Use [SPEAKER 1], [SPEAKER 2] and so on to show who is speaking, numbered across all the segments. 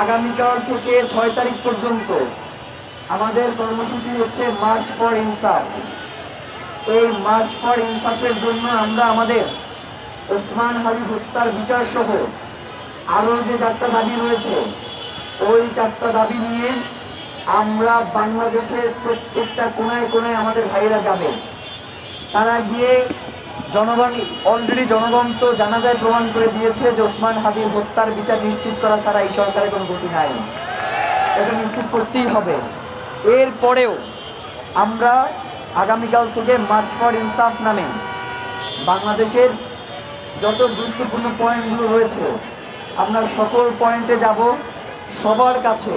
[SPEAKER 1] আগামীকাল থেকে 6 তারিখ পর্যন্ত আমাদের কর্মসূচি হচ্ছে মার্চ ফর ইনসাফ। এই মার্চ ফর ইনসাফের জন্য আমরা আমাদের ওসমান হাদি হত্যার বিচার সহ আরও যে 4টা দাবি রয়েছে, ওই 4টা দাবি নিয়ে আমরা বাংলাদেশের প্রত্যেকটা কোনায় কোনায় আমাদের ভাইয়েরা যাবে। তারা গিয়ে জনগণ তো জানা যায় প্রমাণ করে দিয়েছে যে ওসমান হাদির হত্যার বিচার নিশ্চিত করা ছাড়া এই সরকারের কোনো গতি নাই, এটা নিশ্চিত করতেই হবে। এরপরেও আমরা আগামীকাল থেকে মার্চ ফর ইনসাফ নামে বাংলাদেশের যত গুরুত্বপূর্ণ পয়েন্টগুলো রয়েছে আমরা সকল পয়েন্টে যাব। সবার কাছে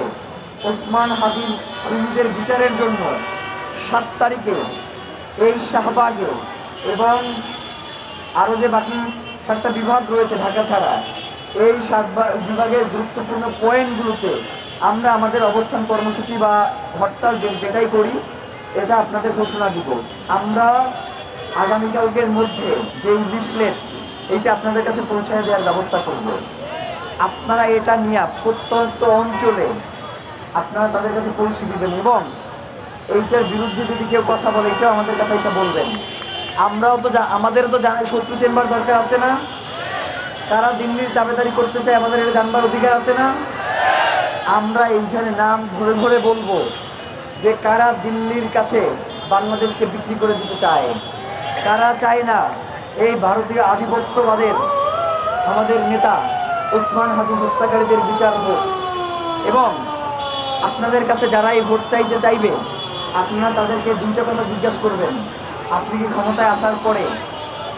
[SPEAKER 1] ওসমান হাদির খুনিদের বিচারের জন্য 7 তারিখে এই শাহবাগে এবং আরও যে বাকি 7টা বিভাগ রয়েছে ঢাকা ছাড়া, এই 7 বিভাগের গুরুত্বপূর্ণ পয়েন্টগুলোতে আমরা আমাদের অবস্থান কর্মসূচি বা হরতাল যেটাই করি এটা আপনাদের ঘোষণা দিব। আমরা আগামীকালকের মধ্যে যেই লিফলেট এইটা আপনাদের কাছে পৌঁছায় দেওয়ার ব্যবস্থা করব। আপনারা এটা নিয়ে প্রত্যন্ত অঞ্চলে আপনারা তাদের কাছে পৌঁছে দিবেন এবং এইটার বিরুদ্ধে যদি কেউ কথা বলে এটাও আমাদের কাছে এসে বলবেন। আমাদেরও তো জানাই শত্রু চেম্বার দরকার আছে না? তারা দিল্লির দাবেদারি করতে চায়, আমাদের এটা জানবার অধিকার আছে না? আমরা এইখানে নাম ধরে ধরে বলবো যে কারা দিল্লির কাছে বাংলাদেশকে বিক্রি করে দিতে চায়, কারা চায় না এই ভারতীয় আধিপত্যবাদের আমাদের নেতা ওসমান হাদি হত্যাকারীদের বিচার হোক। এবং আপনাদের কাছে যারা এই ভোট চাইতে চাইবে আপনারা তাদেরকে 2টা কথা জিজ্ঞাসা করবেন। আপনি কি ক্ষমতায় আসার পরে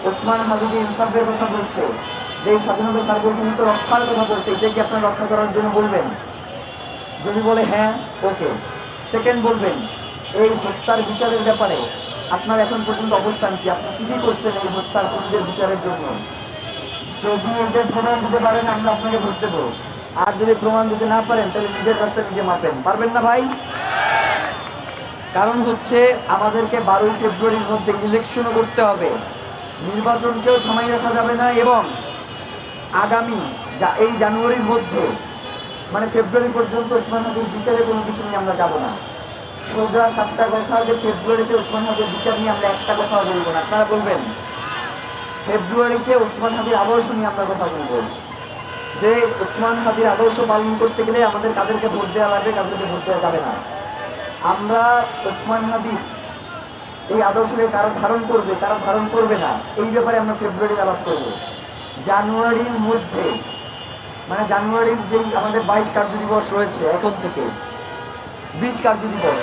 [SPEAKER 1] ওসমান হাদি যে ইনসাফের কথা বলছে, যে স্বাধীনতা সার্বভৌমত্ব রক্ষার কথা বলছে, এটা কি আপনারা রক্ষা করার জন্য বলবেন? যদি বলে হ্যাঁ, ওকে। সেকেন্ড বলবেন এই হত্যার বিচারের ব্যাপারে আপনার এখন পর্যন্ত অবস্থান কি, আপনি কী করছেন এই হত্যার খুনিদের বিচারের জন্য? যদি এদের প্রমাণ দিতে পারেন আমরা আপনাকে ভোট দেবো, আর যদি প্রমাণ দিতে না পারেন তাহলে নিজের রাস্তা নিজে মাপেন। পারবেন না ভাই? কারণ হচ্ছে আমাদেরকে 12ই ফেব্রুয়ারির মধ্যে ইলেকশনও করতে হবে, নির্বাচনকেও থামাই রাখা যাবে না। এবং আগামী এই জানুয়ারির মধ্যে মানে ফেব্রুয়ারি পর্যন্ত ওসমান হাদির বিচারে কোনো কিছু নিয়ে আমরা যাব না। সোজা 7টা কথা যে ফেব্রুয়ারিতে ওসমান হাদির বিচার নিয়ে আমরা একটা কথাও বলবো না। আপনারা বলবেন ফেব্রুয়ারিতে ওসমান হাদির আদর্শ নিয়ে আমরা কথা বলবো, যে ওসমান হাদির আদর্শ পালন করতে গেলে আমাদের কাদেরকে ভোট দেওয়া লাগবে, কাদেরকে ভোট দেওয়া যাবে না। আমরা ওসমান হাদির এই আদর্শকে কারা ধারণ করবে, কারা ধারণ করবে না, এই ব্যাপারে আমরা ফেব্রুয়ারিতে আলাপ করবো। জানুয়ারির মধ্যে মানে জানুয়ারির যেই আমাদের 22 কার্যদিবস রয়েছে, এখন থেকে 20 কার্যদিবস,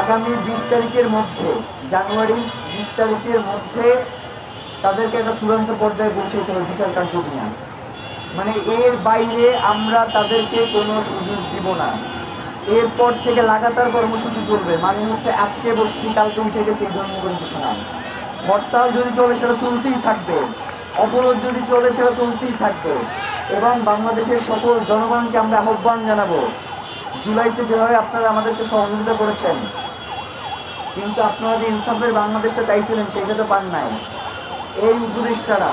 [SPEAKER 1] আগামী 20 তারিখের মধ্যে, জানুয়ারির 20 তারিখের মধ্যে তাদেরকে একটা চূড়ান্ত পর্যায়ে পৌঁছাইতে হবে বিচার কার্য নিয়ে। মানে এর বাইরে আমরা তাদেরকে কোনো সুযোগ দিব না। এরপর থেকে লাগাতার কর্মসূচি চলবে, মানে হচ্ছে আজকে বসছি কালকে উঠে গেছে এই ধরনের কোনো কিছু না। হরতাল যদি চলে সেটা চলতেই থাকবে, অবরোধ যদি চলে সেটা চলতেই থাকবে। এবং বাংলাদেশের সকল জনগণকে আমরা আহ্বান জানাবো, জুলাইতে যেভাবে আপনারা আমাদেরকে সহযোগিতা করেছেন, কিন্তু আপনারা যে ইনসাফের বাংলাদেশটা চাইছিলেন সেইটা তো পান নাই। এই উপদেষ্টারা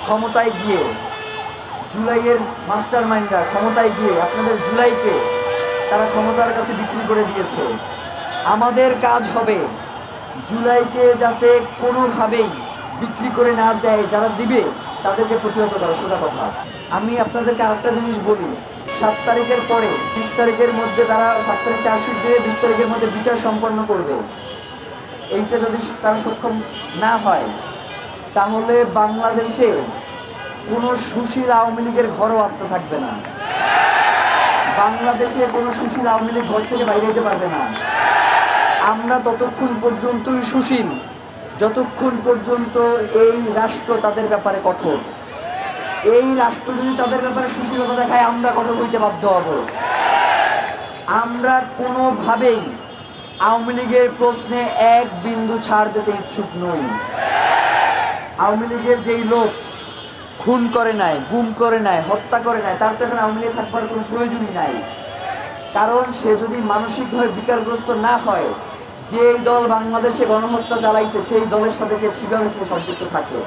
[SPEAKER 1] ক্ষমতায় গিয়ে, জুলাইয়ের মাস্টার মাইন্ডরা ক্ষমতায় গিয়ে আপনাদের জুলাইকে তারা ক্ষমতার কাছে বিক্রি করে দিয়েছে। আমাদের কাজ হবে জুলাইকে যাতে কোনোভাবেই বিক্রি করে না দেয়, যারা দিবে তাদেরকে প্রতিহত করা, সোজা কথা। আমি আপনাদেরকে আরেকটা জিনিস বলি, 7 তারিখের পরে 20 তারিখের মধ্যে তারা 7 তারিখ চার্জশিট দিয়ে 20 তারিখের মধ্যে বিচার সম্পন্ন করবে। এইটা যদি তারা সক্ষম না হয় তাহলে বাংলাদেশে কোনো সুশীল আওয়ামী লীগের ঘরও আসতে থাকবে না। বাংলাদেশে কোনো সুশীল আওয়ামী লীগ ঘর থেকে বাইরে যেতে পারবে না। আমরা ততক্ষণ পর্যন্তই সুশীল যতক্ষণ পর্যন্ত এই রাষ্ট্র তাদের ব্যাপারে কঠোর। এই রাষ্ট্র যদি তাদের ব্যাপারে সুশীলতা দেখায় আমরা কঠোর হইতে বাধ্য হব। আমরা কোনোভাবেই আওয়ামী লীগের প্রশ্নে 1 বিন্দু ছাড় দিতে ইচ্ছুক নই। আওয়ামী লীগের যেই লোক খুন করে নাই, গুম করে নাই, হত্যা করে নাই, তার তো এখন আওয়ামী লীগে থাকবার কোনো প্রয়োজনই নাই। কারণ সে যদি মানসিকভাবে বিকারগ্রস্ত না হয়, যেই দল বাংলাদেশে গণহত্যা চালাইছে সেই দলের সাথে সে সম্পৃক্ত থাকে।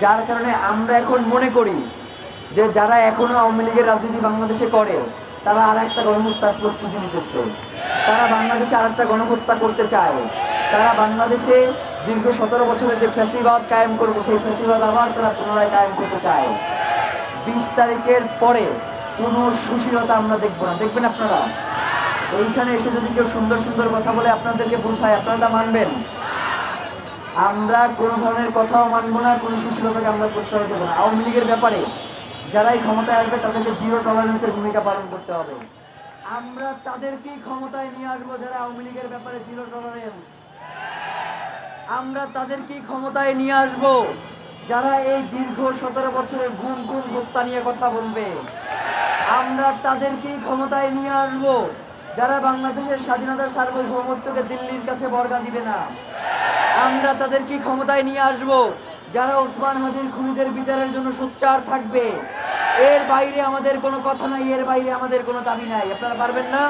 [SPEAKER 1] যার কারণে আমরা এখন মনে করি যে যারা এখনো আওয়ামী লীগের রাজনীতি বাংলাদেশে করে তারা আর একটা গণহত্যার প্রস্তুতি নিতেছে। তারা বাংলাদেশে আর একটা গণহত্যা করতে চায়। তারা বাংলাদেশে দীর্ঘ 17 বছরের যে ফ্যাসিবাদ কায়েম করবে সেই ফ্যাসিবাদ আবার তারা পুনরায় কায়েম করতে চায়। 20 তারিখের পরে কোনো সুশীলতা আমরা দেখবো না। দেখবেন আপনারা এইখানে এসে যদি কেউ সুন্দর সুন্দর কথা বলে আপনাদেরকে বোঝায়, আপনারা তা মানবেন? আমরা কোনো ধরনের কথাও মানবো না, কোনো সুশীলতাকে আমরা প্রশ্রয় দেবো না। আওয়ামী লীগের ব্যাপারে যারাই ক্ষমতায় আসবে তাদেরকে জিরো টলারেন্সের ভূমিকা পালন করতে হবে। আমরা তাদেরকেই ক্ষমতায় নিয়ে আসবো যারা আওয়ামী লীগের ব্যাপারে জিরো টলারেন্স। আমরা তাদেরকেই ক্ষমতায় নিয়ে আসবো যারা এই দীর্ঘ 17 বছরের গুম গুম হত্যা নিয়ে কথা বলবে। আমরা তাদেরকেই ক্ষমতায় নিয়ে আসবো যারা বাংলাদেশের স্বাধীনতার সার্বভৌমত্বকে দিল্লির কাছে বর্গা দিবে না। আমরা তাদেরকে ক্ষমতায় নিয়ে আসব যারা ওসমান হাদির খুনিদের বিচারের জন্য সোচ্চার থাকবে। এর বাইরে আমাদের কোনো কথা নাই, এর বাইরে আমাদের কোনো দাবি নাই। আপনারা পারবেন না?